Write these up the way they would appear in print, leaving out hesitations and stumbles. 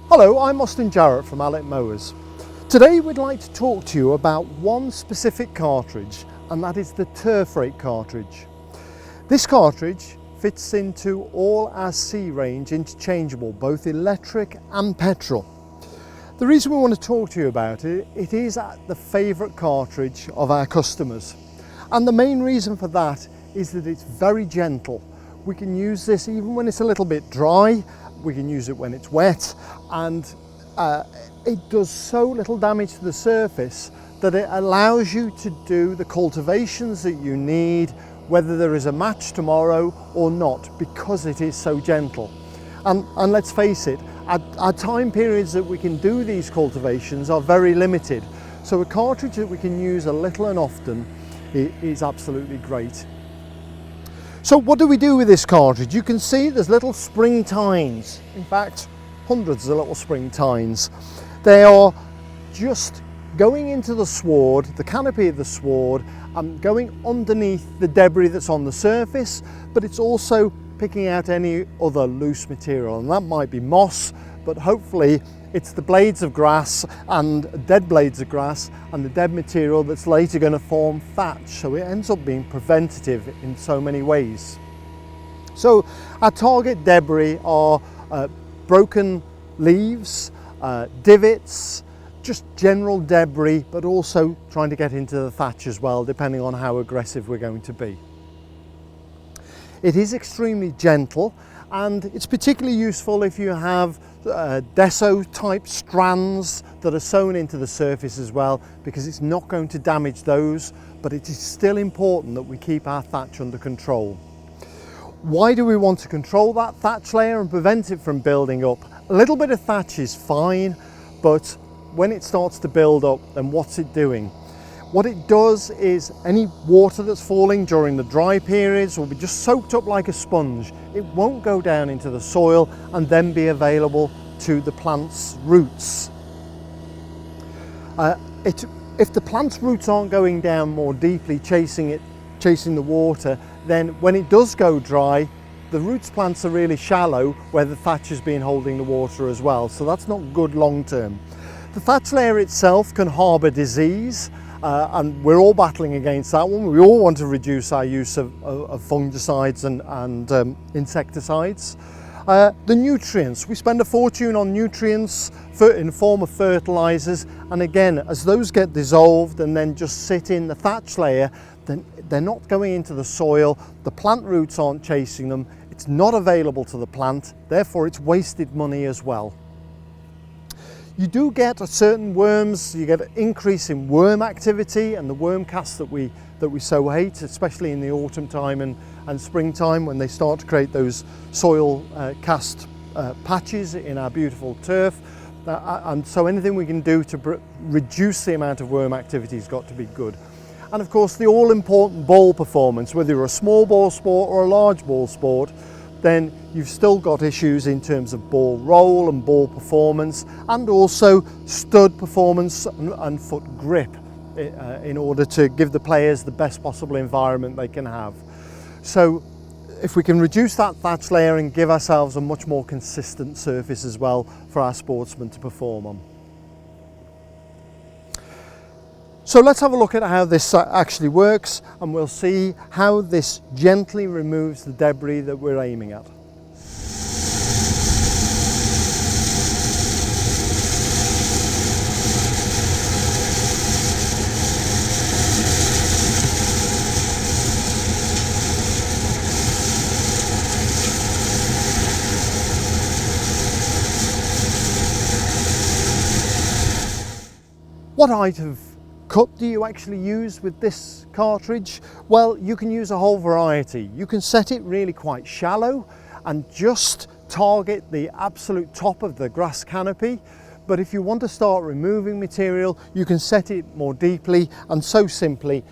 Hello, I'm Austin Jarrett from Allett Mowers. Today we'd like to talk to you about one specific cartridge, and that is the turfrake cartridge. This cartridge fits into all our C-Range interchangeable, both electric and petrol. The reason we want to talk to you about it, it is the favourite cartridge of our customers. And the main reason for that is that it's very gentle. We can use this even when it's a little bit dry. We can use it when it's wet, and it does so little damage to the surface that it allows you to do the cultivations that you need, whether there is a match tomorrow or not, because it is so gentle. And let's face it, our time periods that we can do these cultivations are very limited. So a cartridge that we can use a little and often is absolutely great. So what do we do with this cartridge? You can see there's little spring tines, in fact hundreds of little spring tines. They are just going into the sward, the canopy of the sward, and going underneath the debris that's on the surface, but it's also picking out any other loose material, and that might be moss, but hopefully it's the blades of grass and dead blades of grass and the dead material that's later going to form thatch. So it ends up being preventative in so many ways. So our target debris are broken leaves, divots, just general debris, but also trying to get into the thatch as well, depending on how aggressive we're going to be. It is extremely gentle, and it's particularly useful if you have deso type strands that are sewn into the surface as well, because it's not going to damage those, but it is still important that we keep our thatch under control. Why do we want to control that thatch layer and prevent it from building up? A little bit of thatch is fine, but when it starts to build up, then what's it doing? What it does is any water that's falling during the dry periods will be just soaked up like a sponge. It won't go down into the soil and then be available to the plant's roots. If the plant's roots aren't going down more deeply, chasing the water, then when it does go dry, the roots plants are really shallow where the thatch has been holding the water as well. So that's not good long term. The thatch layer itself can harbour disease. And we're all battling against that one. We all want to reduce our use of fungicides and insecticides. The nutrients, we spend a fortune on nutrients in the form of fertilizers, and again, as those get dissolved and then just sit in the thatch layer, then they're not going into the soil, the plant roots aren't chasing them, it's not available to the plant, therefore it's wasted money as well. You do get a certain worms, you get an increase in worm activity and the worm casts that we so hate, especially in the autumn time and springtime when they start to create those soil cast patches in our beautiful turf. And so anything we can do to reduce the amount of worm activity has got to be good. And of course the all-important ball performance, whether you're a small ball sport or a large ball sport, then you've still got issues in terms of ball roll and ball performance, and also stud performance and foot grip in order to give the players the best possible environment they can have. So if we can reduce that thatch layer and give ourselves a much more consistent surface as well for our sportsmen to perform on. So let's have a look at how this actually works, and we'll see how this gently removes the debris that we're aiming at. What height of cut do you actually use with this cartridge? Well, you can use a whole variety. You can set it really quite shallow and just target the absolute top of the grass canopy. But if you want to start removing material, you can set it more deeply, and so simply,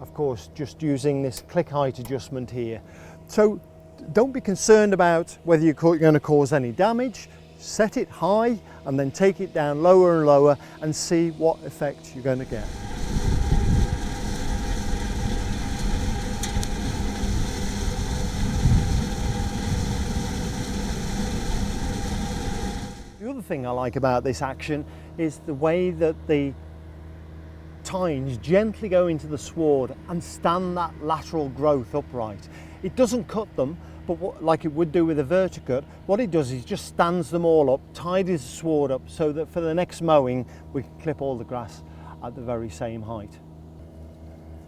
of course, just using this click height adjustment here. So don't be concerned about whether you're going to cause any damage. Set it high and then take it down lower and lower and see what effect you're going to get. other thing I like about this action is the way that the tines gently go into the sward and stand that lateral growth upright. It doesn't cut them, but like it would do with a verticut, what it does is just stands them all up, tidies the sward up so that for the next mowing we can clip all the grass at the very same height.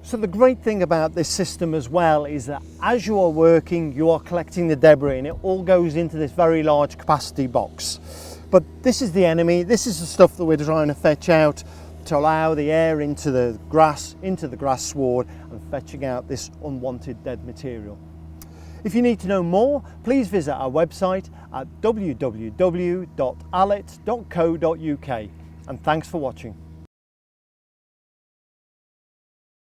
So the great thing about this system as well is that as you are working, you are collecting the debris and it all goes into this very large capacity box. But this is the enemy, this is the stuff that we're trying to fetch out to allow the air into the grass sward and fetching out this unwanted dead material. If you need to know more, please visit our website at www.allett.co.uk, and thanks for watching.